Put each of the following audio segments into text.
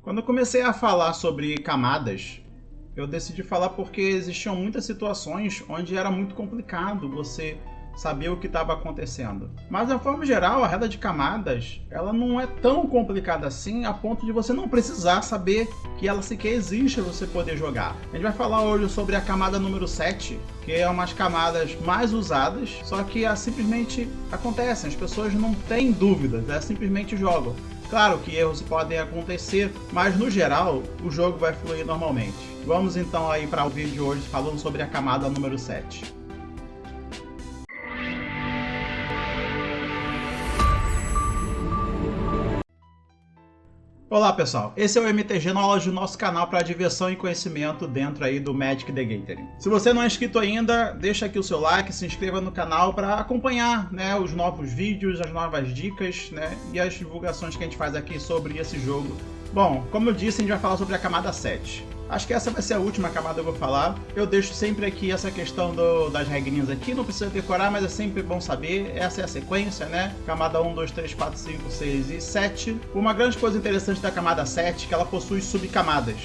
Quando eu comecei a falar sobre camadas, eu decidi falar porque existiam muitas situações onde era muito complicado você saber o que estava acontecendo. Mas, de forma geral, a regra de camadas, ela não é tão complicada assim a ponto de você não precisar saber que ela sequer existe para você poder jogar. A gente vai falar hoje sobre a camada número 7, que é umas camadas mais usadas, só que simplesmente acontecem, as pessoas não têm dúvidas, simplesmente jogam. Claro que erros podem acontecer, mas no geral o jogo vai fluir normalmente. Vamos então aí para o vídeo de hoje falando sobre a camada número 7. Olá pessoal, esse é o MTG Knowledge do nosso canal para diversão e conhecimento dentro aí do Magic the Gathering. Se você não é inscrito ainda, deixa aqui o seu like, se inscreva no canal para acompanhar, os novos vídeos, as novas dicas, e as divulgações que a gente faz aqui sobre esse jogo. Bom, como eu disse, a gente vai falar sobre a camada 7. Acho que essa vai ser a última camada que eu vou falar. Eu deixo sempre aqui essa questão das regrinhas aqui, não precisa decorar, mas é sempre bom saber. Essa é a sequência, Camada 1, 2, 3, 4, 5, 6 e 7. Uma grande coisa interessante da camada 7 é que ela possui subcamadas.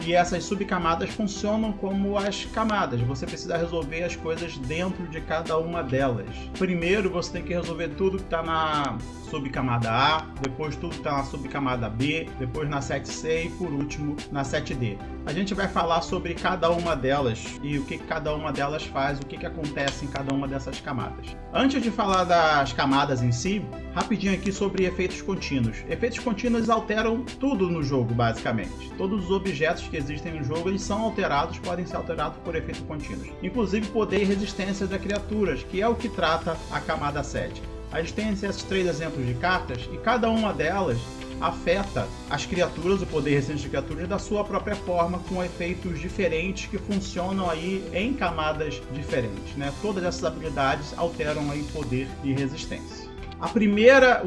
E essas subcamadas funcionam como as camadas. Você precisa resolver as coisas dentro de cada uma delas. Primeiro você tem que resolver tudo que está na subcamada A, depois tudo que está na subcamada B, depois na 7C e por último na 7D. A gente vai falar sobre cada uma delas e o que cada uma delas faz, o que acontece em cada uma dessas camadas. Antes de falar das camadas em si, rapidinho aqui sobre efeitos contínuos. Efeitos contínuos alteram tudo no jogo, basicamente. Todos os objetos que existem no jogo, eles são alterados, podem ser alterados por efeitos contínuos. Inclusive poder e resistência das criaturas, que é o que trata a camada 7. A gente tem esses 3 exemplos de cartas e cada uma delas afeta as criaturas, o poder e resistência de criaturas da sua própria forma, com efeitos diferentes que funcionam aí em camadas diferentes. Todas essas habilidades alteram aí poder e resistência. O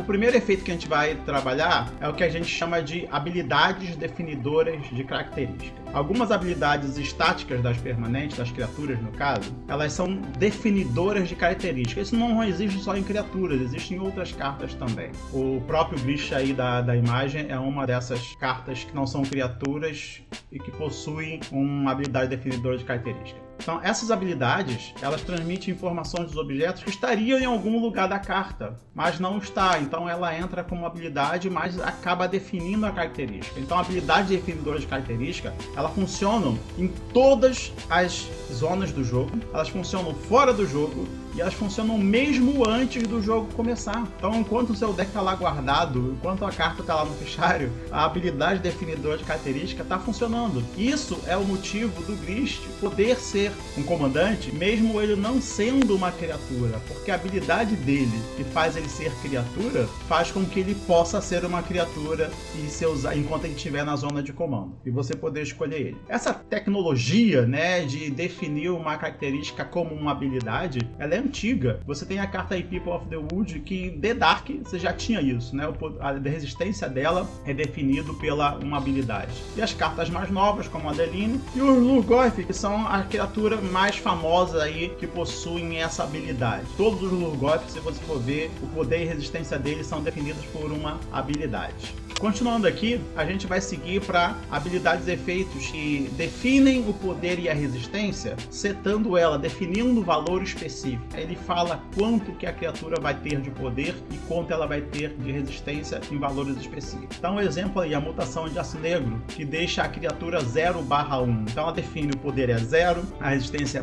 primeiro efeito que a gente vai trabalhar é o que a gente chama de habilidades definidoras de característica. Algumas habilidades estáticas das permanentes, das criaturas no caso, elas são definidoras de características. Isso não existe só em criaturas, existe em outras cartas também. O próprio Grisha aí da imagem é uma dessas cartas que não são criaturas e que possuem uma habilidade definidora de característica. Então, essas habilidades, elas transmitem informações dos objetos que estariam em algum lugar da carta, mas não está. Então, ela entra como habilidade, mas acaba definindo a característica. Então, a habilidade definidora de característica, elas funcionam em todas as zonas do jogo, elas funcionam fora do jogo e elas funcionam mesmo antes do jogo começar. Então, enquanto o seu deck está lá guardado, enquanto a carta está lá no fichário, a habilidade definidora de característica está funcionando. Isso é o motivo do Grist poder ser um comandante, mesmo ele não sendo uma criatura, porque a habilidade dele, que faz ele ser criatura, faz com que ele possa ser uma criatura e se usar enquanto ele estiver na zona de comando, e você poder escolher ele. Essa tecnologia, de definir uma característica como uma habilidade, ela é antiga. Você tem a carta aí People of the Wood, que em The Dark você já tinha isso, A resistência dela é definido pela uma habilidade. E as cartas mais novas, como a Adeline e o Lurgoyf, que são a criatura mais famosa aí que possuem essa habilidade. Todos os Lurgoyf, se você for ver, o poder e resistência deles são definidos por uma habilidade. Continuando aqui, a gente vai seguir para habilidades e efeitos que definem o poder e a resistência, setando ela, definindo um valor específico. Ele fala quanto que a criatura vai ter de poder e quanto ela vai ter de resistência em valores específicos. Então, um exemplo aí, a mutação de aço negro, que deixa a criatura 0/1. Então, ela define o poder é 0, a resistência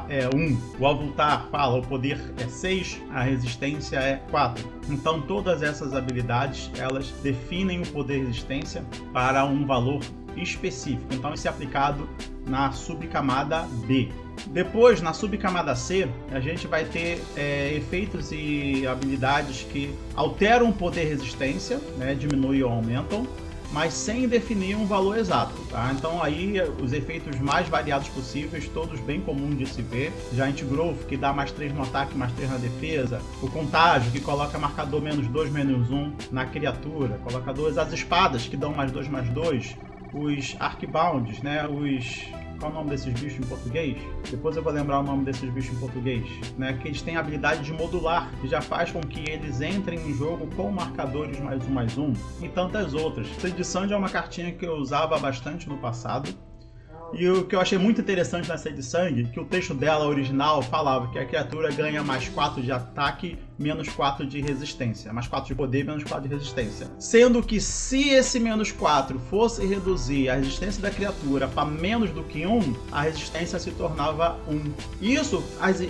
é 1. O Avultar fala o poder é 6, a resistência é 4. Então, todas essas habilidades, elas definem o poder e resistência para um valor específico. Então, isso é aplicado na subcamada B. Depois, na subcamada C, a gente vai ter efeitos e habilidades que alteram o poder e resistência, diminuem ou aumentam, mas sem definir um valor exato, Então aí os efeitos mais variados possíveis, todos bem comuns de se ver. Giant Growth, que dá mais 3 no ataque, mais 3 na defesa. O Contágio, que coloca marcador -2, -1 na criatura. Coloca 2 as espadas, que dão mais 2, mais 2. Os Arcbounds, os Qual é o nome desses bichos em português? Depois eu vou lembrar o nome desses bichos em português, né? Que eles têm a habilidade de modular, que já faz com que eles entrem no jogo com marcadores +1/+1 e tantas outras. Sede de Sangue é uma cartinha que eu usava bastante no passado. E o que eu achei muito interessante na Sede de Sangue, que o texto dela original falava que a criatura ganha +4 de ataque, -4 de resistência. +4 de poder, -4 de resistência. Sendo que se esse -4 fosse reduzir a resistência da criatura para menos do que 1, a resistência se tornava 1. Isso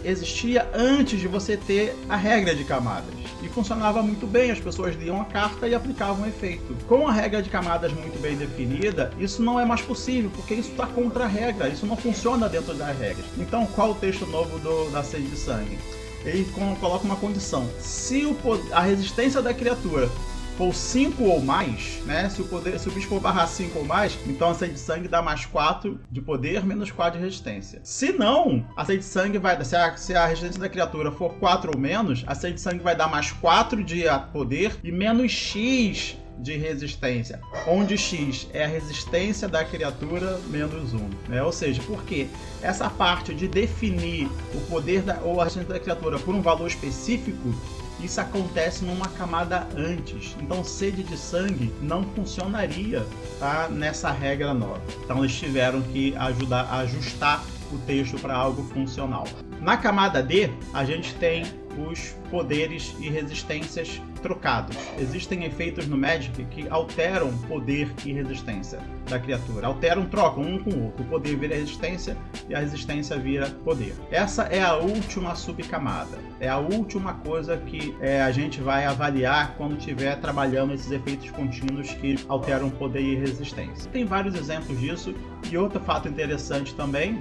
existia antes de você ter a regra de camadas. E funcionava muito bem, as pessoas liam a carta e aplicavam o efeito. Com a regra de camadas muito bem definida, isso não é mais possível, porque isso está contra a regra, isso não funciona dentro das regras. Então, qual o texto novo da Sede de Sangue? Ele coloca uma condição: se a resistência da criatura for 5 ou mais, né? Se o bicho for /5 ou mais, então a Sede de Sangue dá +4 de poder, -4 de resistência. Se não, a Sede de Sangue vai dar, se a resistência da criatura for 4 ou menos, a Sede de Sangue vai dar +4 de poder e -X de resistência, onde X é a resistência da criatura -1, né? Ou seja, porque essa parte de definir o poder ou a resistência da criatura por um valor específico, isso acontece numa camada antes. Então, Sede de Sangue não funcionaria, tá, nessa regra nova. Então, eles tiveram que ajudar a ajustar o texto para algo funcional. Na camada D, a gente tem os poderes e resistências trocados. Existem efeitos no Magic que alteram poder e resistência da criatura. Alteram, trocam um com o outro. O poder vira resistência e a resistência vira poder. Essa é a última subcamada. É a última coisa que a gente vai avaliar quando estiver trabalhando esses efeitos contínuos que alteram poder e resistência. Tem vários exemplos disso. E outro fato interessante também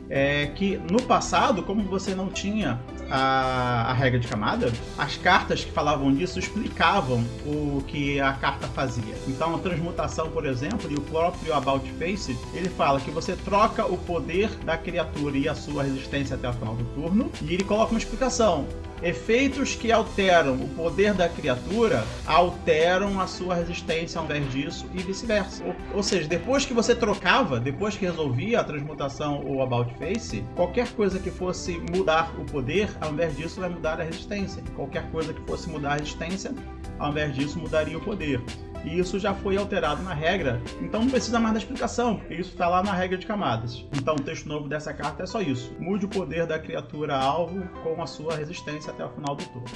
é que no passado, como você não tinha a regra de camada, as cartas que falavam disso explicavam o que a carta fazia. Então a transmutação, por exemplo, e o próprio About Face, ele fala que você troca o poder da criatura e a sua resistência até o final do turno, e ele coloca uma explicação: efeitos que alteram o poder da criatura alteram a sua resistência ao invés disso, e vice-versa. Ou seja, depois que você trocava, depois que resolvia a transmutação ou About Face, qualquer coisa que fosse mudar o poder, ao invés disso vai mudar a resistência. Qualquer coisa que fosse mudar a resistência, ao invés disso mudaria o poder. E isso já foi alterado na regra, então não precisa mais da explicação, porque isso está lá na regra de camadas. Então o texto novo dessa carta é só isso: mude o poder da criatura alvo com a sua resistência até o final do turno.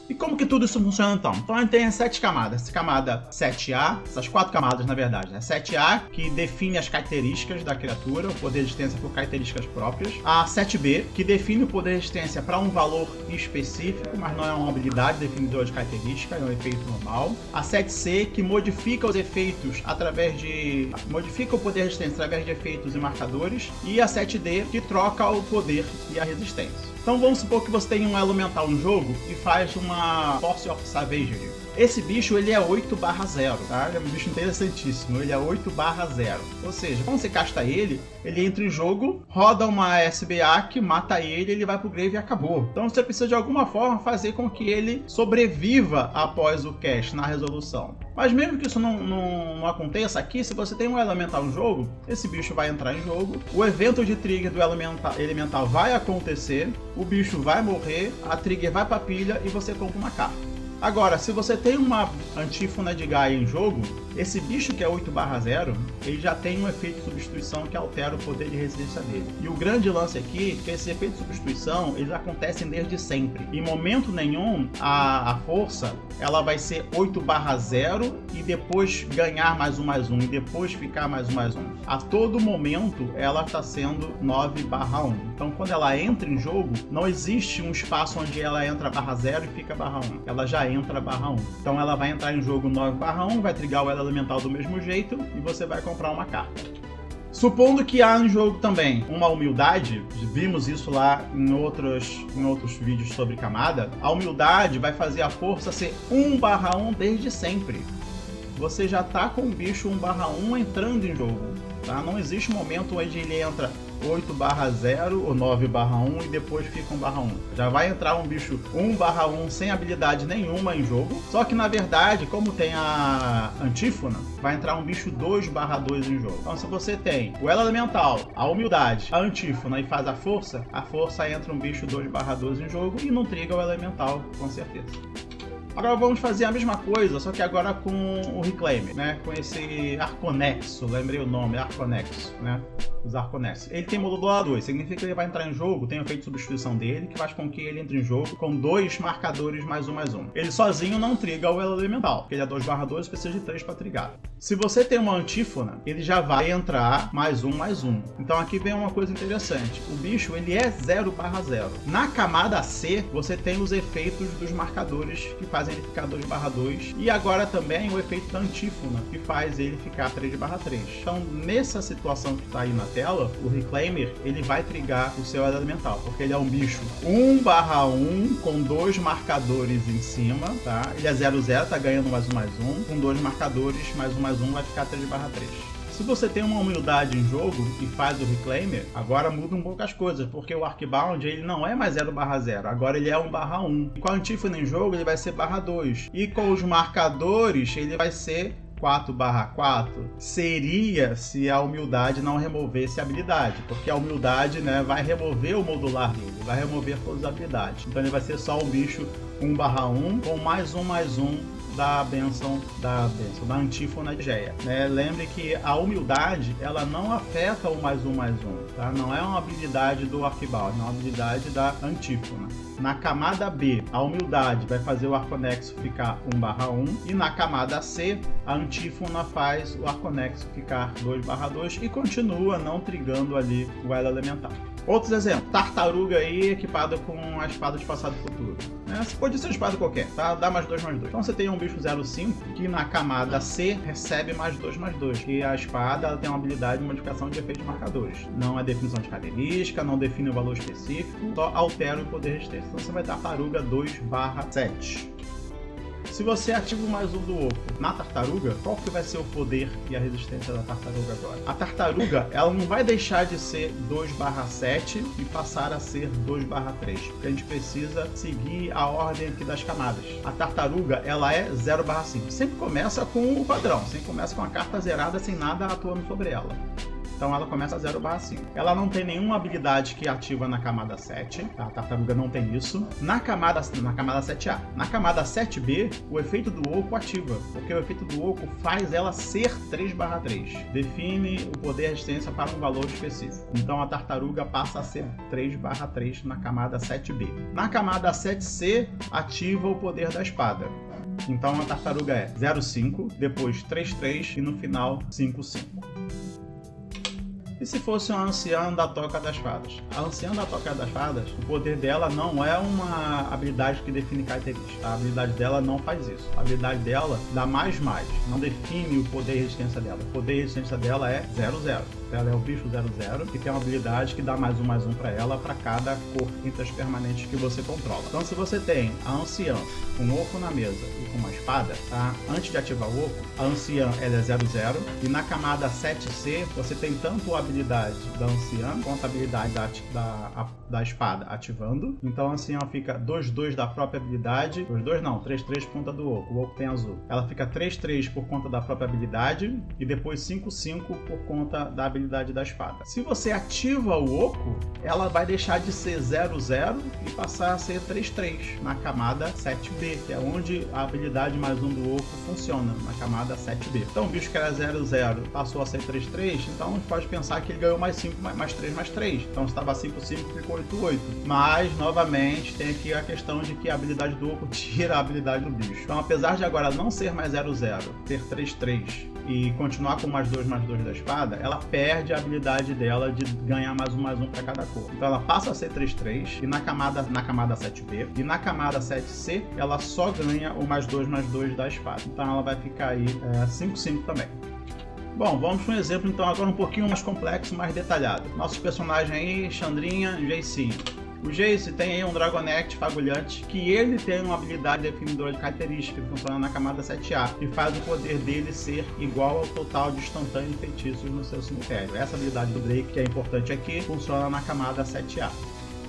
E como que tudo isso funciona então? Então a gente tem as 7 camadas. Essa camada 7A, essas 4 camadas na verdade, né? 7A, que define as características da criatura, o poder de resistência por características próprias. A 7B, que define o poder de resistência para um valor específico, mas não é uma habilidade definidora de característica, é um efeito normal. A 7C, que modifica os efeitos modifica o poder de resistência através de efeitos e marcadores. E a 7D, que troca o poder e a resistência. Então vamos supor que você tem um elemental no jogo e faz uma Force of Savagery. Esse bicho ele é 8/0, tá? É um bicho interessantíssimo, ele é 8/0. Ou seja, quando você casta ele entra em jogo, roda uma SBA que mata ele vai pro grave e acabou. Então você precisa de alguma forma fazer com que ele sobreviva após o cast na resolução. Mas mesmo que isso não aconteça aqui, se você tem um elemental no jogo, esse bicho vai entrar em jogo, o evento de trigger do elemental vai acontecer, o bicho vai morrer, a trigger vai pra pilha e você compra uma carta. Agora, se você tem uma Antífona de Gaia em jogo, esse bicho que é 8/0, ele já tem um efeito de substituição que altera o poder de resistência dele. E o grande lance aqui é que esses efeitos de substituição, eles acontecem desde sempre. Em momento nenhum, a força, ela vai ser 8/0 e depois ganhar +1/1 e depois ficar +1/1. A todo momento, ela está sendo 9/1. Então, quando ela entra em jogo, não existe um espaço onde ela entra /0 e fica /1. Ela já entra /1. Então, ela vai entrar em jogo 9/1, vai trigar o elemental do mesmo jeito e você vai comprar uma carta. Supondo que há no jogo também uma humildade, vimos isso lá em outros vídeos sobre camada, a humildade vai fazer a força ser 1/1 desde sempre. Você já está com o bicho 1/1 entrando em jogo, tá? Não existe um momento onde ele entra 8/0 ou 9/1 e depois fica 1/1. Já vai entrar um bicho 1/1 sem habilidade nenhuma em jogo, só que na verdade, como tem a antífona, vai entrar um bicho 2/2 em jogo. Então se você tem o elo elemental, a humildade, a antífona e faz a força entra um bicho 2/2 em jogo e não triga o elemental, com certeza. Agora vamos fazer a mesma coisa, só que agora com o Reclaimer, né? Com esse Arconexo, lembrei o nome, Arconexo, né? Os Arconexos. Ele tem modulador 2, significa que ele vai entrar em jogo, tem o efeito de substituição dele, que faz com que ele entre em jogo com 2 marcadores +1/1. Ele sozinho não triga o elo elemental, porque ele é 2/2 e precisa de 3 para trigar. Se você tem uma antífona, ele já vai entrar +1/1. Então aqui vem uma coisa interessante, o bicho ele é 0/0. Na camada C, você tem os efeitos dos marcadores que fazem ele ficar 2/2 e agora também o efeito da antífona, que faz ele ficar 3/3. Então nessa situação que está aí na tela, o Reclaimer ele vai trigar o seu elo elemental, porque ele é um bicho 1/1 com 2 marcadores em cima, tá? Ele é 0/0, tá ganhando +1/1, com 2 marcadores, +1/1 vai ficar 3/3. Se você tem uma humildade em jogo e faz o Reclaimer, agora muda um pouco as coisas, porque o Arcbound ele não é mais 0/0, agora ele é 1/1. E com a antífona em jogo ele vai ser /2. E com os marcadores ele vai ser 4/4. Seria se a humildade não removesse a habilidade, porque a humildade, né, vai remover o modular dele, vai remover todas as habilidades. Então ele vai ser só um bicho 1/1 com +1/1 da benção da antífona de Geia, né? Lembre que a humildade ela não afeta o +1/1, tá? Não é uma habilidade do Arcbound, é uma habilidade da antífona. Na camada B, a humildade vai fazer o Arconexo ficar 1/1 e na camada C, a antífona faz o Arconexo ficar 2/2 e continua não trigando ali o elo elemental. Outros exemplos, tartaruga aí equipada com a espada de passado e futuro. Pode ser uma espada qualquer, tá? Dá +2/2. Então você tem um bicho 0/5 que na camada C recebe +2/2. E a espada ela tem uma habilidade de modificação de efeitos marcadores. Não é definição de característica, não define o valor específico, só altera o poder resistência. Então você vai ter tartaruga 2/7. Se você ativa o +1 do oco na tartaruga, qual que vai ser o poder e a resistência da tartaruga agora? A tartaruga, ela não vai deixar de ser 2/7 e passar a ser 2/3, porque a gente precisa seguir a ordem aqui das camadas. A tartaruga, ela é 0/5. Sempre começa com o padrão, sempre começa com a carta zerada sem nada atuando sobre ela. Então ela começa a 0/5. Ela não tem nenhuma habilidade que ativa na camada 7. A tartaruga não tem isso. Na camada 7A. Na camada 7B, o efeito do oco ativa. Porque o efeito do oco faz ela ser 3/3. Define o poder e resistência para um valor específico. Então a tartaruga passa a ser 3/3 na camada 7B. Na camada 7C, ativa o poder da espada. Então a tartaruga é 0/5, depois 3/3 e no final 5/5. E se fosse uma anciã da Toca das Fadas? A anciã da Toca das Fadas, o poder dela não é uma habilidade que define característica. A habilidade dela não faz isso. A habilidade dela dá mais, não define o poder e resistência dela. O poder e resistência dela é 0/0. Ela é o bicho 0/0 que tem uma habilidade que dá +1/1 para ela para cada cor entre as permanentes que você controla. Então se você tem a anciã com um oco na mesa e com uma espada, tá? Antes de ativar o oco, a anciã ela é 0/0 e na camada 7C você tem tanto a habilidade da anciã quanto a habilidade da espada ativando. Então a anciã fica 2/2 da própria habilidade, 2/2 não, 3/3 por conta do oco, o oco tem azul. Ela fica 3/3 por conta da própria habilidade e depois 5/5 por conta da habilidade da espada. Se você ativa o oco, ela vai deixar de ser 0/0 e passar a ser 3/3 na camada 7B, que é onde a habilidade +1 do oco funciona, na camada 7B. Então o bicho que era 0/0 passou a ser 3/3, então a gente pode pensar que ele ganhou +5, +3/3. Então estava 5/5, ficou 8/8. Mas, novamente, tem aqui a questão de que a habilidade do oco tira a habilidade do bicho. Então, apesar de agora não ser mais 0/0, ter 3/3 e continuar com +2/2 da espada, ela perde a habilidade dela de ganhar +1/1 para cada cor. Então ela passa a ser 3/3 e na camada 7B e na camada 7C ela só ganha o +2/2 da espada. Então ela vai ficar aí 5/5 também. Bom, vamos para um exemplo então agora um pouquinho mais complexo, mais detalhado. Nossos personagens aí, Chandrinha e Jaycinho. O Jace tem aí um Dragonect Fagulhante, que ele tem uma habilidade definidora de característica que funciona na camada 7A, e faz o poder dele ser igual ao total de instantâneos e feitiços no seu cemitério. Essa habilidade do Drake, que é importante aqui, funciona na camada 7A.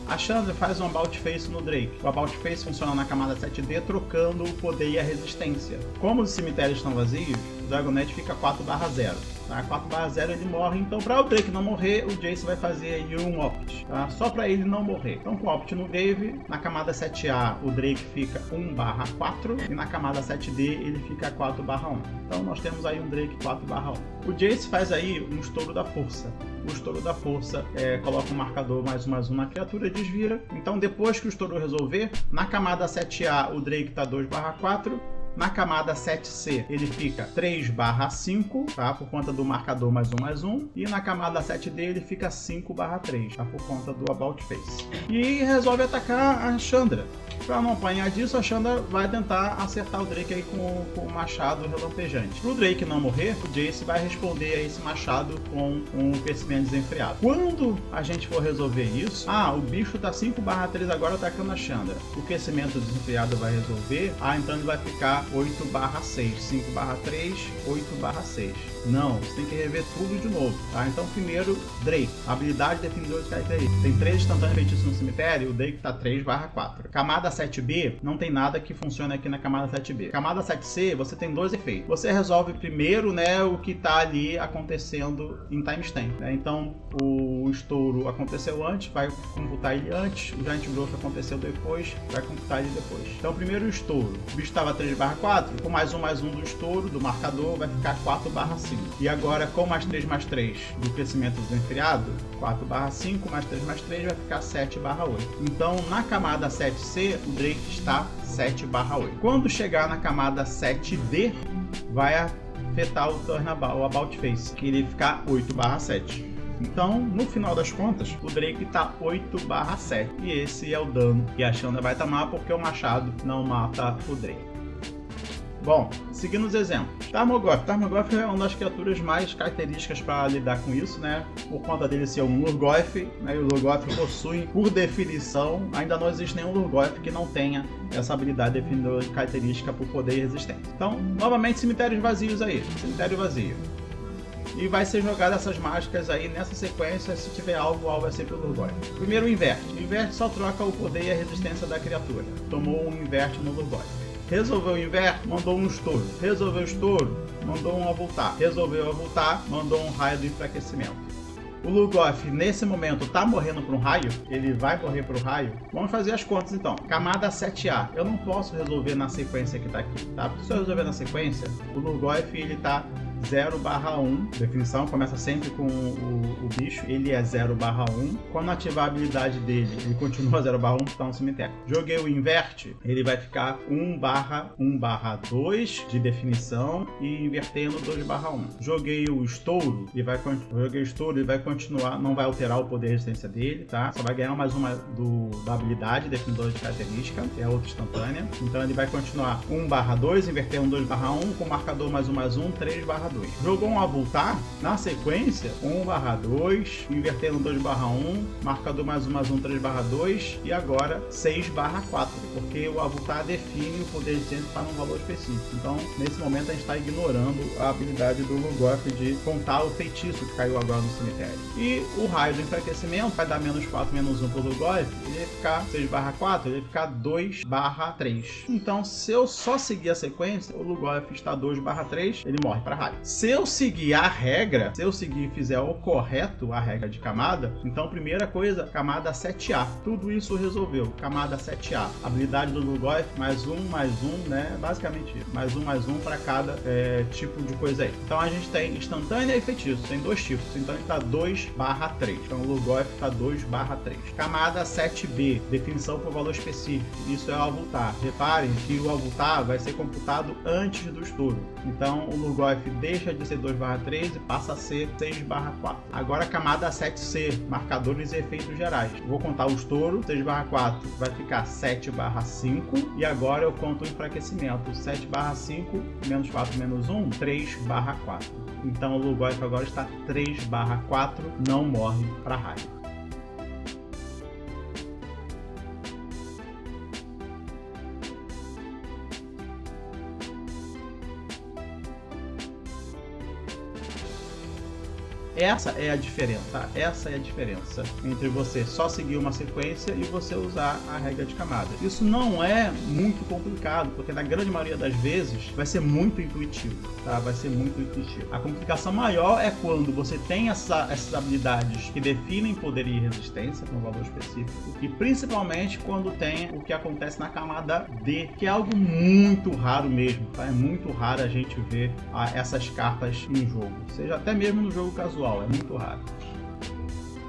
A Chandra faz um About Face no Drake. O About Face funciona na camada 7D, trocando o poder e a resistência. Como os cemitérios estão vazios, o Dragonete fica 4/0. Tá? 4/0 ele morre, então para o Drake não morrer, o Jace vai fazer aí um Opt, tá? Só para ele não morrer. Então com o Opt no Grave, na camada 7A o Drake fica 1/4 e na camada 7D ele fica 4/1. Então nós temos aí um Drake 4/1. O Jace faz aí um Estouro da Força. O Estouro da Força coloca um marcador +1/+1 na criatura e desvira. Então depois que o estouro resolver, na camada 7A o Drake tá 2/4. Na camada 7C ele fica 3/5, tá? Por conta do marcador +1/+1. E na camada 7D ele fica 5/3, tá? Por conta do About Face. E resolve atacar a Chandra. Para não apanhar disso, a Chandra vai tentar acertar o Drake aí com o machado relampejante. Para o Drake não morrer, o Jace vai responder a esse machado com um aquecimento desenfreado. Quando a gente for resolver isso, o bicho tá 5/3 agora atacando a Chandra. O aquecimento desenfreado vai resolver, então ele vai ficar 8/6, 5/3, 8/6. Não, você tem que rever tudo de novo, tá? Então primeiro, Drake, habilidade definidora de característica. Tem 3 instantâneos feitiços no cemitério, o Drake tá 3/4. Camada 7B, não tem nada que funcione aqui na camada 7B. Camada 7C, você tem 2 efeitos. Você resolve primeiro, né, o que tá ali acontecendo em timestamp, né? Então o estouro aconteceu antes, vai computar ele antes, o Giant Growth aconteceu depois, vai computar ele depois. Então primeiro o estouro, o bicho estava 3/4, com +1/+1 do estouro, do marcador, vai ficar 4/5. E agora com +3/3 do crescimento desenfreado, 4/5 mais 3/3 vai ficar 7/8. Então na camada 7C o Drake está 7/8. Quando chegar na camada 7D, vai afetar o Turnabout, o About Face, que ele ficar 8/7. Então, no final das contas, o Drake está 8/7. E esse é o dano que a Chandra vai tomar, porque o machado não mata o Drake. Bom, seguindo os exemplos. Tarmogoyf. Tarmogoyf é uma das criaturas mais características para lidar com isso, né? Por conta dele ser um Lurgoyf, né? E o Lurgoyf possui, por definição, ainda não existe nenhum Lurgoyf que não tenha essa habilidade definidora de característica por poder e resistência. Então, novamente, cemitérios vazios aí. Cemitério vazio. E vai ser jogado essas mágicas aí nessa sequência. Se tiver alvo, o alvo é sempre o Lurgoyf. Primeiro o inverte. O inverte só troca o poder e a resistência da criatura. Tomou um inverte no Lurgoyf. Resolveu o inverno, mandou um estouro. Resolveu o estouro, mandou um avultar. Resolveu avultar, mandou um raio do enfraquecimento. O Lurgoyf, nesse momento, tá morrendo para um raio. Ele vai morrer para o raio. Vamos fazer as contas, então. Camada 7A. Eu não posso resolver na sequência que tá aqui, tá? Se eu resolver na sequência, o Lurgoyf, ele tá 0/1, definição, começa sempre com o bicho, ele é 0/1. Quando ativar a habilidade dele, ele continua 0/1, tá no cemitério. Joguei o inverte, ele vai ficar 1/1/2 de definição e invertendo 2/1. Joguei o estouro, ele vai continuar, não vai alterar o poder e resistência dele, tá? Só vai ganhar mais uma da habilidade definidora de característica, que é outra instantânea. Então ele vai continuar 1/2, invertendo 2/1, com marcador +1/1, 3/2. Jogou um avultar, na sequência 1/2, invertendo 2/1, marcador +1/1, 3/2 e agora 6/4, porque o avultar define o poder de resistência para um valor específico. Então nesse momento a gente está ignorando a habilidade do Lurgoyf de contar o feitiço que caiu agora no cemitério. E o raio do enfraquecimento vai dar -4, -1 para o Lurgoyf, ele vai ficar 6/4, ele vai ficar 2/3. Então se eu só seguir a sequência, o Lurgoyf está 2/3, ele morre para raio. Se eu seguir a regra, se eu seguir e fizer o correto, a regra de camada, então primeira coisa, camada 7A. Tudo isso resolveu. Camada 7A. Habilidade do Lurgoyf, +1/+1, né? Basicamente isso. +1/+1 para cada tipo de coisa aí. Então a gente tem instantânea e feitiço. Tem 2 tipos. Então ele está 2/3. Então o Lurgoyf está 2/3. Camada 7B. Definição por valor específico. Isso é o avultar. Reparem que o avultar vai ser computado antes do estouro. Então o Lurgoyf deixa de ser 2/3 e passa a ser 6/4. Agora a camada 7C, marcadores e efeitos gerais. Vou contar o estouro, 6/4 vai ficar 7/5 e agora eu conto o enfraquecimento, 7/5 -4 -1, 3/4. Então o Lurgoyf agora está 3/4, não morre para raio. Essa é a diferença, tá? Essa é a diferença entre você só seguir uma sequência e você usar a regra de camadas. Isso não é muito complicado, porque na grande maioria das vezes vai ser muito intuitivo, tá? Vai ser muito intuitivo. A complicação maior é quando você tem essas habilidades que definem poder e resistência com um valor específico, e principalmente quando tem o que acontece na camada D, que é algo muito raro mesmo, tá? É muito raro a gente ver essas cartas em jogo, seja até mesmo no jogo casual, é muito raro.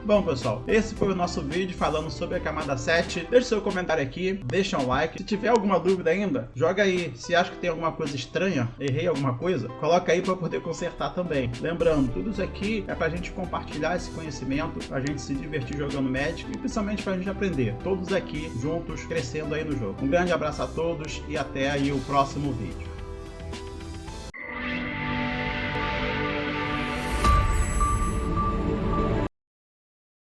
Bom, pessoal, esse foi o nosso vídeo falando sobre a camada 7. Deixe seu comentário aqui, deixa um like. Se tiver alguma dúvida ainda, joga aí. Se acha que tem alguma coisa estranha, errei alguma coisa, coloca aí para poder consertar também. Lembrando, tudo isso aqui é pra gente compartilhar esse conhecimento, pra gente se divertir jogando Magic e principalmente pra gente aprender. Todos aqui juntos, crescendo aí no jogo. Um grande abraço a todos e até aí o próximo vídeo.